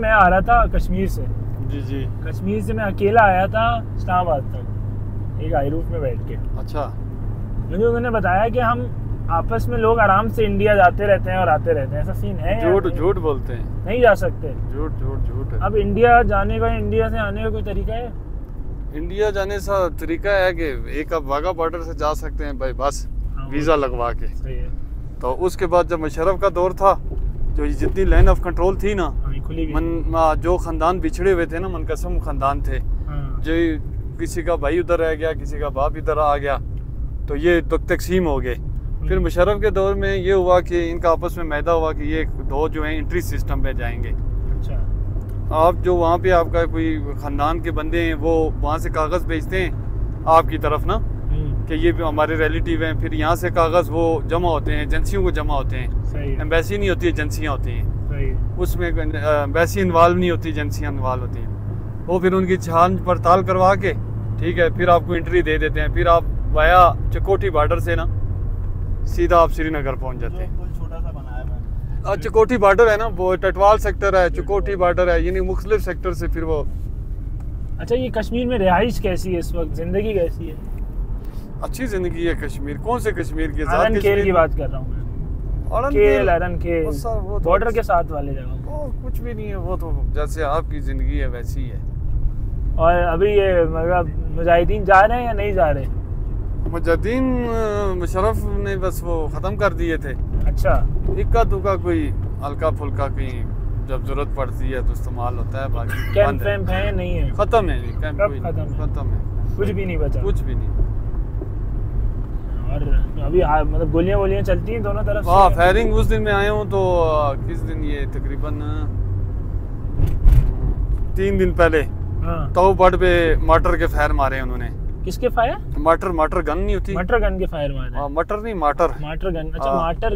मैं आ रहा था कश्मीर से। जी। कश्मीर से मैं अकेला आया था इस्लामाबाद तक एक हाई रूफ में बैठ के। अच्छा। मुझे उन्होंने बताया कि हम आपस में लोग आराम से इंडिया जाते रहते हैं और आते रहते हैं। ऐसा सीन है? झूठ बोलते हैं, नहीं जा सकते। झूठ है। अब इंडिया जाने का, इंडिया से आने का कोई तरीका है? इंडिया जाने का तरीका है कि एक आप वाघा बॉर्डर से जा सकते हैं भाई, बस वीज़ा लगवा के। सही है। तो उसके बाद जब मुशर्रफ का दौर था, जो जितनी लाइन ऑफ कंट्रोल थी ना, जो खानदान बिछड़े हुए थे ना, मनकसम खानदान थे, जो किसी का भाई उधर रह गया, किसी का बाप इधर आ गया, तो ये तकसीम हो गए। फिर मुशर्रफ के दौर में ये हुआ कि इनका आपस में मैदा हुआ कि ये दो जो है एंट्री सिस्टम पे जाएंगे। अच्छा। आप जो वहाँ पे आपका कोई खानदान के बंदे हैं, वो वहाँ से कागज़ भेजते हैं आपकी तरफ ना, कि ये हमारे रिलेटिव हैं। फिर यहाँ से कागज़ वो जमा होते हैं, एजेंसियों को जमा होते हैं। एम्बेसी नहीं होती, एजेंसियाँ होती हैं। उसमें एम्बेसी इन्वॉल्व नहीं होती, एजेंसियाँ इन्वॉल्व होती हैं। वो फिर उनकी छान पड़ताल करवा के, ठीक है, फिर आपको एंट्री दे देते हैं। फिर आप वाया चकोटी बॉर्डर से ना सीधा आप श्रीनगर पहुँच जाते हैं। छोटा सा बनाया है चकोटी बॉर्डर है ना, वो टटवाल सेक्टर है, चकोटी बॉर्डर है, यानी मुख्तलिफ सेक्टर से फिर वो। अच्छा, ये कश्मीर में रिहाइश कैसी है इस वक्त? जिंदगी कैसी है? अच्छी जिंदगी है कश्मीर। कौन से कश्मीर की? कश्मीर की बात कर रहा हूँ मैं। बॉर्डर के साथ वाले जगह कुछ भी नहीं है, वो तो जैसे आपकी जिंदगी है वैसी ही है। और अभी ये मतलब मुजाहिदीन जा रहे हैं या नहीं जा रहे? मुजाहिदीन मुशर्रफ ने बस वो ख़त्म कर दिए थे। अच्छा। इक्का दुक्का कोई हल्का फुल्का कहीं जब जरूरत पड़ती है तो इस्तेमाल होता है, बाकी कैंप वैम्प है नहीं है? खत्म है। कैंप खत्म है, कुछ भी नहीं बचा। कुछ भी नहीं। और अभी मतलब गोलियां चलती हैं दोनों तरफ से? हाँ, फायरिंग उस दिन मैं आया हूँ तो किस दिन, ये तकरीबन 3 दिन पहले तो बर्ड पे माटर के फायर मारे उन्होंने। किसके फायर? माटर गन नहीं होती? मटर गन के फायर मारे? मटर नहीं, माटर गन। अच्छा, माटर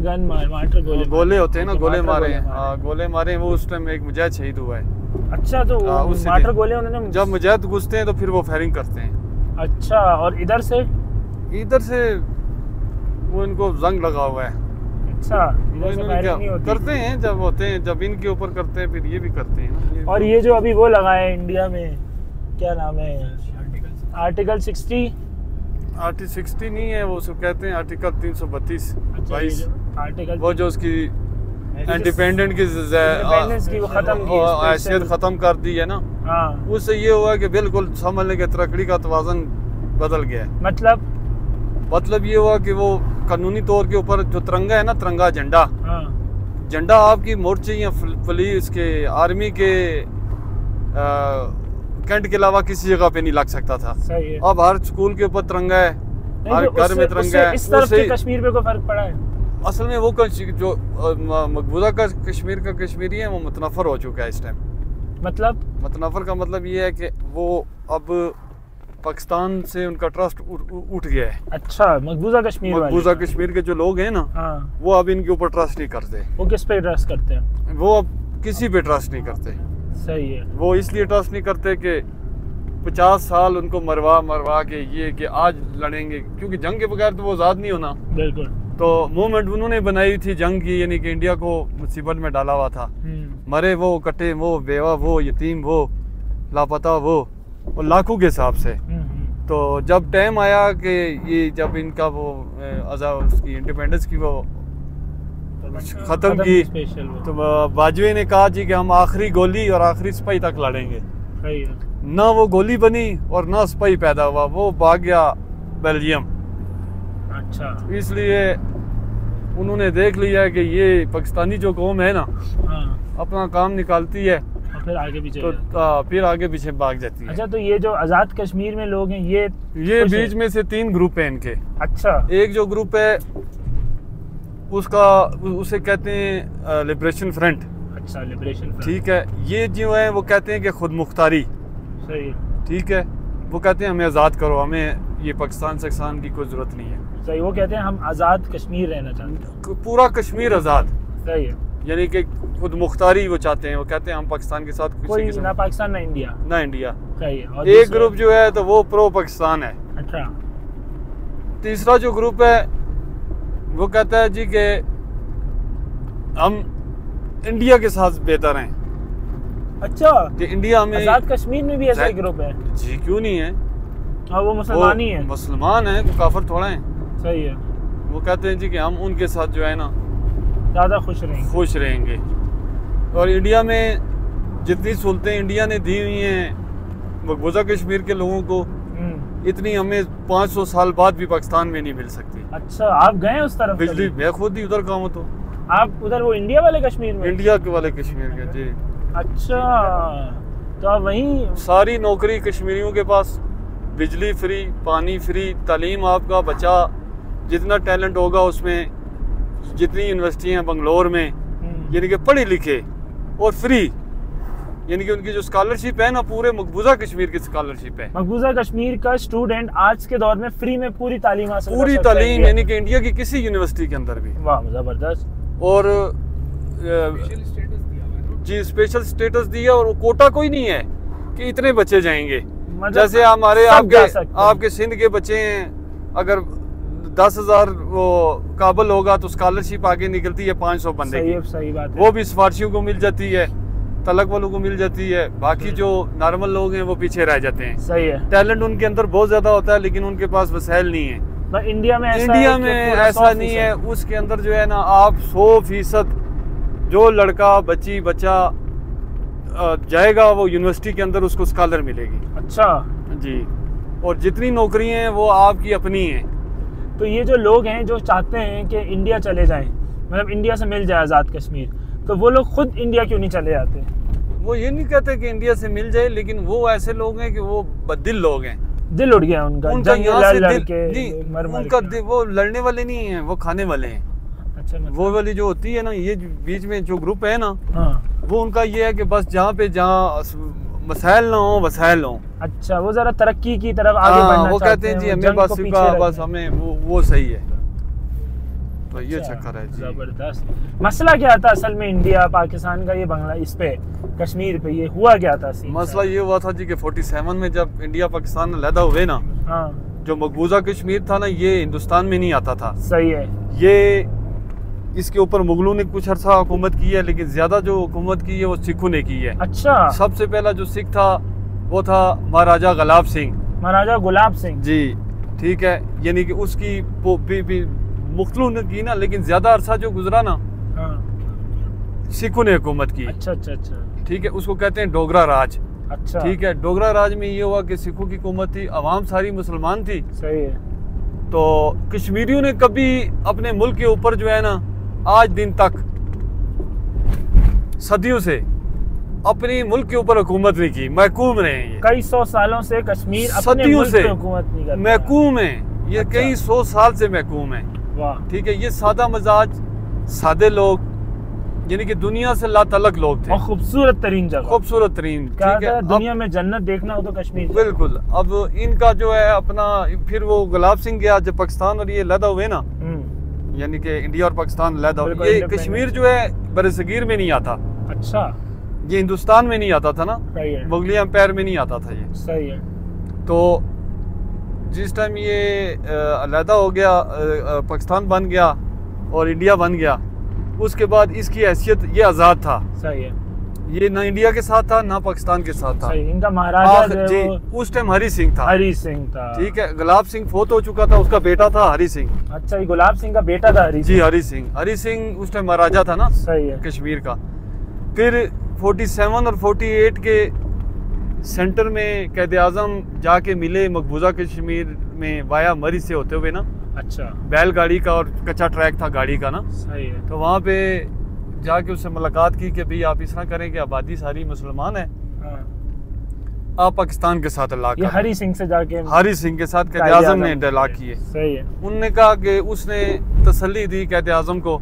गोले होते हैं ना, गोले मारे हैं। गोले मारे वो उस टाइम एक मुजाहिद शहीद हुआ है। अच्छा, तो माटर गोले उन्होंने जब मुजाहिद घुसते हैं तो फिर वो फायरिंग करते हैं। अच्छा, और इधर से वो इनको जंग लगा हुआ है। अच्छा, इधर से फायरिंग नहीं होती? करते हैं जब होते हैं, जब इनके ऊपर करते हैं फिर ये भी करते हैं ना। और ये जो अभी वो लगा है इंडिया में, क्या नाम है? आर्टिकल 60 नहीं है, वो सब कहते हैं आर्टिकल 332। आर्टिकल वो जो उसकी इंडिपेंडेंट की हैसियत खत्म कर दी है ना। हाँ। उससे ये हुआ कि बिल्कुल समझ लें कि तरक्की का तवाज़ुन बदल गया है। मतलब ये हुआ कि वो कानूनी तौर के ऊपर जो तिरंगा है ना, तिरंगा झंडा, झंडा आपकी मोर्चे या पुलिस के, आर्मी के कैंट के अलावा किसी जगह पे नहीं लग सकता था। सही है। अब हर स्कूल के ऊपर तिरंगा है, हर घर में तिरंगा है। इस तरफ के कश्मीर पे कोई फर्क पड़ा है? असल में वो जो मकबूजा का कश्मीर का कश्मीरी है, वो मुतनफर हो चुका है इस टाइम। मुतनफर का मतलब ये है कि वो अब पाकिस्तान से उनका ट्रस्ट उठ गया है। अच्छा, मकबूजा कश्मीर के जो लोग हैं ना, वो अब इनके ऊपर ट्रस्ट नहीं करते। वो किस पे ट्रस्ट करते हैं? वो अब किसी पे ट्रस्ट नहीं करते। सही है। वो इसलिए ट्रस्ट नहीं करते कि 50 साल उनको मरवा के ये कि आज लड़ेंगे, क्योंकि जंग के बगैर तो वो आज़ाद नहीं होना। बिल्कुल। तो मूवमेंट उन्होंने बनाई थी जंग की, यानी कि इंडिया को मुसीबत में डाला हुआ था। मरे वो, कटे वो, बेवा वो, यतीम वो, लापता वो लाखों के हिसाब से। तो जब टाइम आया कि ये जब इनका वो उसकी इंडिपेंडेंस की वो खत्म की, तो बाजवे ने कहा जी कि हम आखिरी गोली और आखिरी सिपाही तक लड़ेंगे। ना वो गोली बनी और ना सिपाही पैदा हुआ, वो भाग गया बेल्जियम। अच्छा। इसलिए उन्होंने देख लिया कि ये पाकिस्तानी जो कौम है ना, अपना काम निकालती है फिर आगे पीछे भाग जाती है। अच्छा, तो ये जो आज़ाद कश्मीर में लोग हैं, ये बीच में से 3 ग्रुप हैं इनके। अच्छा। एक जो ग्रुप है उसे कहते हैं लिबरेशन फ्रंट। अच्छा, लिबरेशन फ्रंट। ठीक है। ये जो है वो कहते हैं कि खुद मुख्तारी। सही। ठीक है। वो कहते हैं हमें आज़ाद करो, हमें ये पाकिस्तान से की कोई ज़रूरत नहीं है। सही। वो कहते हैं हम आज़ाद कश्मीर रहना चाहते हैं, पूरा कश्मीर आज़ाद। सही है। यानी कि खुद मुख्तारी वो चाहते हैं। वो कहते हैं हम पाकिस्तान के साथ कोई ना पाकिस्तान ना इंडिया। सही है। और एक ग्रुप जो है तो वो प्रो पाकिस्तान है। अच्छा। तीसरा जो ग्रुप है वो कहता है जी कि हम इंडिया के साथ बेहतर हैं। अच्छा, कि इंडिया में आजाद कश्मीर में भी ऐसा एक ग्रुप है? जी क्यों नहीं है, और वो मुसलमान ही है? मुसलमान है, कोई काफिर थोड़ा है। सही है। वो कहते हैं जी कि हम उनके साथ जो है ना ज्यादा खुश रहेंगे। और इंडिया में जितनी सहूलतें इंडिया ने दी हुई हैं मकबूजा कश्मीर के लोगों को, इतनी हमें 500 साल बाद भी पाकिस्तान में नहीं मिल सकती। अच्छा, आप गए उस तरफ? बिजली मैं खुद ही उधर काम तो। आप उधर वो इंडिया वाले कश्मीर में? इंडिया के वाले कश्मीर के, जी। अच्छा, तो आप वहीं? सारी नौकरी कश्मीरियों के पास, बिजली फ्री, पानी फ्री, तालीम आपका बच्चा जितना टैलेंट होगा उसमें, जितनी यूनिवर्सिटी हैं बंगलोर में, यानी कि पढ़े लिखे और फ्री, यानी कि उनकी जो स्कॉलरशिप है ना पूरे मकबूजा कश्मीर की स्कॉलरशिप है। मकबूजा कश्मीर का स्टूडेंट आज के दौर में फ्री में पूरी तालीम हासिल पूरी तालीम, यानी कि इंडिया की किसी यूनिवर्सिटी के अंदर भी। वाह, जबरदस्त। और जी स्पेशल स्टेटस दिया, और कोटा कोई नहीं है कि इतने बच्चे जाएंगे। जैसे हमारे आपके सिंध के बच्चे हैं, अगर 10,000 वो काबल होगा तो स्कॉलरशिप आगे निकलती है 500 बंदे की। सही बात है। वो भी सिफारिशियों को मिल जाती है, तलक वालों को मिल जाती है, बाकी जो नॉर्मल लोग हैं वो पीछे रह जाते हैं। सही है। टैलेंट उनके अंदर बहुत ज्यादा होता है, लेकिन उनके पास वसाइल नहीं है। इंडिया में ऐसा नहीं है। उसके अंदर जो है ना, आप 100% जो लड़का बच्चा जाएगा वो यूनिवर्सिटी के अंदर उसको स्कॉलर मिलेगी। अच्छा जी, और जितनी नौकरी हैं वो आपकी अपनी हैं। तो ये जो लोग हैं जो चाहते हैं कि इंडिया चले जाएं, मतलब इंडिया से मिल जाए आज़ाद कश्मीर, तो वो लोग खुद इंडिया क्यों नहीं चले जाते? वो ये नहीं कहते कि इंडिया से मिल जाए, लेकिन वो ऐसे लोग हैं कि वो बददिल लोग हैं। दिल उठ गया उनका यहाँ से उनका वो लड़ने वाले नहीं है, वो खाने वाले हैं। अच्छा, मतलब वो वाली जो होती है ना, ये बीच में जो ग्रुप है ना, हाँ, वो उनका ये है कि बस जहाँ वसाइल ना हो वसाइल हो। अच्छा, वो जरा तरक्की की तरफ आगे बढ़ना वो कहते हैं जी हमें बस हमें वो सही है। तो ये चक्कर है जी। जबरदस्त। मसला क्या था असल में इंडिया पाकिस्तान का, ये बांग्ला इस पे कश्मीर पे ये हुआ क्या था? मसला ये हुआ था जी कि 47 में जब इंडिया पाकिस्तान अलहदा हुए ना, हाँ, जो मकबूजा कश्मीर था ना, ये हिंदुस्तान में नहीं आता था। सही है। ये इसके ऊपर मुगलों ने कुछ अर्सा हुकूमत की है, लेकिन ज्यादा जो हुकूमत की है वो सिखों ने की है। अच्छा। सबसे पहला जो सिख था वो था महाराजा गुलाब सिंह। महाराजा गुलाब सिंह जी, ठीक है, यानी कि उसकी मुख्तलों ने की ना, लेकिन ज्यादा अरसा जो गुजरा ना, हाँ, सिखों ने हुकूमत की। अच्छा अच्छा अच्छा, ठीक है, उसको कहते हैं डोगरा राज। अच्छा, ठीक है, डोगरा राज में ये हुआ कि सिखों की हुकूमत थी, अवाम सारी मुसलमान थी। सही है। तो कश्मीरियों ने कभी अपने मुल्क के ऊपर जो है ना, आज दिन तक सदियों से अपने मुल्क के ऊपर हुकूमत नहीं की, महकूम रहे हैं। कई 100 सालों से कश्मीर अपने मुल्क पे हुकूमत नहीं करता, महकूम है ये। अच्छा। कई 100 साल से महकूम है। वाह। ठीक है, ये सादा मजाज सादे लोग, यानी कि दुनिया से लातलक लोग थे। और खूबसूरत तरीन जगह, खूबसूरत तरीन। ठीक है, दुनिया में जन्नत देखना हो तो कश्मीर। बिल्कुल। अब इनका जो है अपना, फिर वो गुलाब सिंह गया जब पाकिस्तान और ये अलहदा हुए ना, यानी कि इंडिया और पाकिस्तान अलहदा हुए, ये कश्मीर जो है बरसगीर में नहीं आता। अच्छा, ये हिंदुस्तान में नहीं आता था ना, मुगलिया एम्पायर में नहीं आता था ये। सही है। तो जिस टाइम ये अलहदा हो गया, पाकिस्तान बन गया और इंडिया बन गया, उसके बाद इसकी हैसियत ये आज़ाद था। सही है। ये ना इंडिया के साथ था ना पाकिस्तान के साथ था। सही। इनका महाराजा जी उस टाइम हरी सिंह था। हरी सिंह था, ठीक है। गुलाब सिंह फोत हो चुका था, उसका बेटा था हरी सिंह। अच्छा, ये गुलाब सिंह का बेटा था हरी जी, हरी सिंह। हरी सिंह उस टाइम महाराजा था ना। सही है। कश्मीर का। फिर 47 और 48 के सेंटर में कैद आज़म जाके मिले मकबूजा कश्मीर में, वाया मरी से होते हुए ना। अच्छा। बैलगाड़ी का और कच्चा ट्रैक था गाड़ी का ना। सही है। तो वहाँ पे जाके उससे मुलाकात की कि भाई आप इस तरह करें कि आबादी सारी मुसलमान है, हाँ। आप पाकिस्तान के साथ अल्लाह ये हरी सिंह से जाके, हरी सिंह के साथ कैद आज़म ने डायलॉग किए। सही है। उनने कहा कि उसने तसल्ली दी कैद आज़म को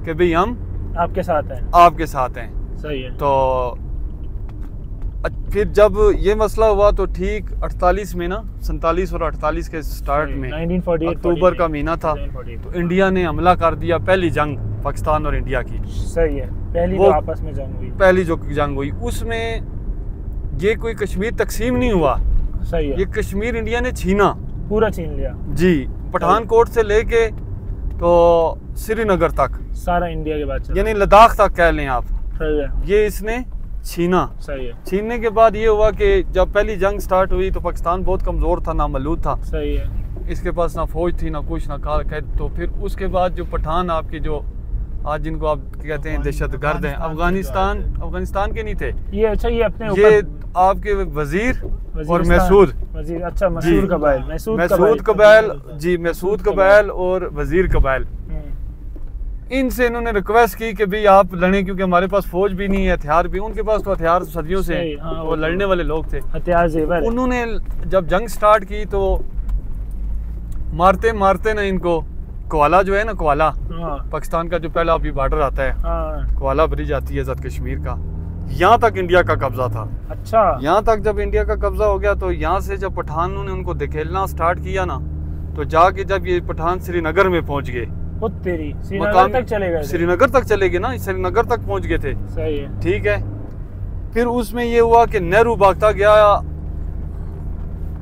कि भाई हम आपके साथ हैं, आपके साथ हैं। सही है। तो फिर जब ये मसला हुआ तो ठीक 48 में ना, 47 और 48 के स्टार्ट में 1948 अक्टूबर का महीना था, तो इंडिया ने हमला कर दिया। पहली जंग पाकिस्तान और इंडिया की। सही है। पहली जो आपस में जंग हुई, पहली जो जंग हुई, उसमें ये कोई कश्मीर तकसीम नहीं हुआ। सही है। ये कश्मीर इंडिया ने छीना, पूरा छीन लिया। जी, पठानकोट से लेके तो श्रीनगर तक, सारा इंडिया के बाद, यानी लद्दाख तक कह लें आप, सही है, ये इसने छीना। सही है। छीनने के बाद ये हुआ कि जब पहली जंग स्टार्ट हुई तो पाकिस्तान बहुत कमज़ोर था, नामलूद था। सही है। इसके पास ना फौज थी, ना कुछ, ना खाल खैर। तो फिर उसके बाद जो पठान आपके जो आज जिनको आप कहते हैं दहशतगर्द हैं, अफगानिस्तान के नहीं थे ये। अच्छा, ये अपने ये आपके वजीर और मैसूद, वजीर, अच्छा, मैसूद कबाइल, मैसूद कबाइल जी, मैसूद कबाइल और वजीर कबाइल, इनसे इन्होंने रिक्वेस्ट की कि भाई आप लड़ें, क्योंकि हमारे पास फौज भी नहीं है, हथियार भी। उनके पास तो हथियार सदियों से, वो लड़ने वाले लोग थे, हथियार जेवर। उन्होंने जब जंग स्टार्ट की तो मारते मारते ना इनको कोवाला जो है ना, कोवाला पाकिस्तान का जो पहला अभी बॉर्डर आता है, कोवाला ब्रिज आती है आज़ाद कश्मीर का, यहाँ तक इंडिया का कब्जा था। अच्छा, यहाँ तक जब इंडिया का कब्जा हो गया तो यहाँ से जब पठानों ने उनको धकेलना स्टार्ट किया ना, तो जाके जब ये पठान श्रीनगर में पहुंच गए, श्रीनगर तक चले गए, श्रीनगर तक चले गए ना, श्रीनगर तक पहुंच गए थे। सही है। ठीक है। फिर उसमें ये हुआ कि नेहरू भागता गया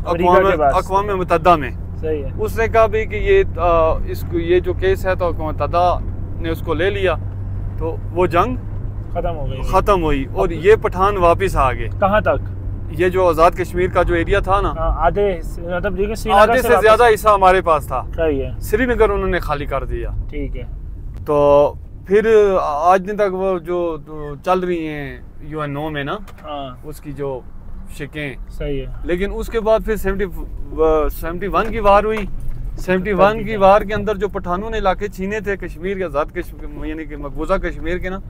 अक़वाम मुत्तहिदा में। सही है। उसने कहा भी कि इसको ये जो केस है तो अक़वाम मुत्तहिदा ने उसको ले लिया, तो वो जंग खत्म हुई और ये पठान वापिस आ गए। कहाँ तक? ये जो आज़ाद कश्मीर का जो एरिया था ना, आधे से ज्यादा हिस्सा हमारे पास था। सही है। श्रीनगर उन्होंने खाली कर दिया। ठीक है। तो फिर आज दिन तक वो जो चल रही हैं UNO में ना, उसकी जो शिकें। सही है। लेकिन उसके बाद फिर 71 की वार हुई। 71 की वार के अंदर जो पठानों ने इलाके छीने थे कश्मीर के, आज़ाद कश्मीर यानी कि मकबूजा कश्मीर के ना,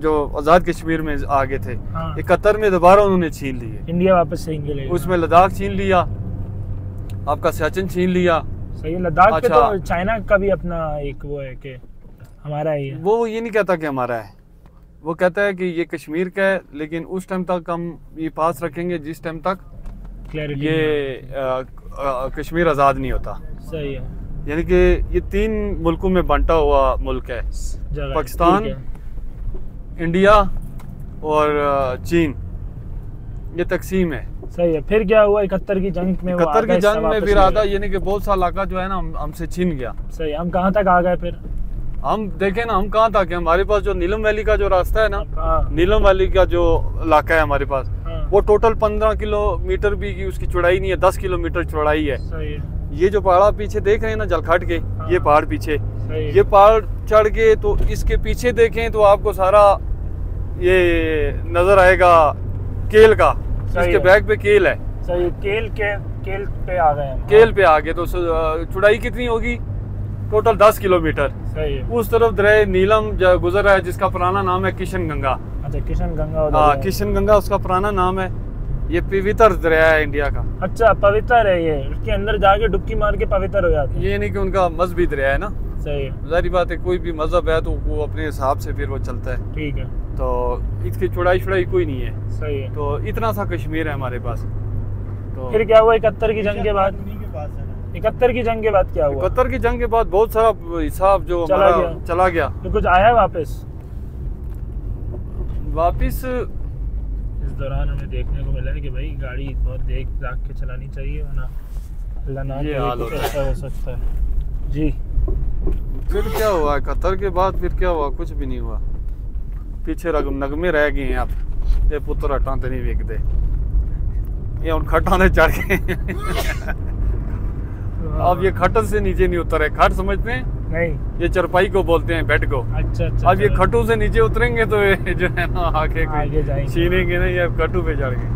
जो आज़ाद कश्मीर में आ गए थे, 71 में दोबारा उन्होंने छीन लिए, इंडिया वापस छीन के ले। उसमें लद्दाख छीन लिया, आपका सियाचिन छीन लिया। सही है। लद्दाख पे तो चाइना का भी अपना एक वो है कि हमारा ही है। वो ये नहीं कहता कि हमारा है, वो कहता है कि ये कश्मीर का है, लेकिन उस टाइम तक हम ये पास रखेंगे जिस टाइम तक ये कश्मीर आज़ाद नहीं होता। सही है। यानी कि ये 3 मुल्कों में बंटा हुआ मुल्क है, पाकिस्तान, इंडिया और चीन, ये तकसीम है। सही है। फिर क्या हुआ 71 की जंग में? 71 की जंग में फिर आधा यानी कि बहुत सा इलाका जो है ना हमसे छीन गया। सही। हम कहाँ तक आ गए फिर? हम देखें ना, हम कहाँ तक है, हमारे पास जो नीलम वैली का जो रास्ता है ना, नीलम वैली का जो इलाका है हमारे पास, वो टोटल 15 किलोमीटर भी की उसकी चौड़ाई नहीं है, 10 किलोमीटर चौड़ाई है। सही है। ये जो पहाड़ पीछे देख रहे हैं ना जलखट के, ये पहाड़ पीछे, ये पहाड़ चढ़ के तो इसके पीछे देखें तो आपको सारा ये नजर आएगा केल का, इसके बैक पे केल है। सही। केल पे आ गए हम। केल पे आ गए तो चौड़ाई कितनी होगी? Total 10 kilometre. सही है। उस तरफ दरिया नीलम गुजर रहा है जिसका पुराना नाम है किशन गंगा। अच्छा, किशन गंगा। हाँ, किशन गंगा उसका पुराना नाम है। ये पवित्र दरिया है इंडिया का। अच्छा, पवित्र है ये, उसके अंदर जाके डुबकी मार के पवित्र हो जाते हैं। ये नहीं कि उनका मजहबी दरिया है ना। सही है। जाहिर बात है, कोई भी मजहब है तो वो अपने हिसाब से फिर वो चलता है। ठीक है। तो इसकी चौड़ाई कोई नहीं है। सही है। तो इतना सा कश्मीर है हमारे पास। तो फिर क्या हुआ 71 की जंग के बाद? 71 की जंग के बाद क्या हुआ? 71 की जंग के बाद बहुत सारा हिसाब जो चला गया। तो कुछ आया वापस? इस दौरान हमें देखने को मिला है कि भाई गाड़ी बहुत देख दाख के चलानी चाहिए, वरना अल्लाह ना करे कुछ ऐसा हो सकता है। जी। फिर क्या हुआ 71 के बाद? फिर क्या हुआ? कुछ भी नहीं हुआ। पीछे नगमे रह गए हैं। अब ये पुत्र हटा तो नहीं वेखते, ये उन खटा ने चढ़ गए। अब ये खटन से नीचे नहीं उतर है। खट समझते हैं? नहीं। ये चरपाई को बोलते हैं, बेड को। अच्छा। अब ये खटू से नीचे उतरेंगे तो ये जो है ना आगे जाएंगे, छीनेंगे ना, ये खटू पे चढ़ गए।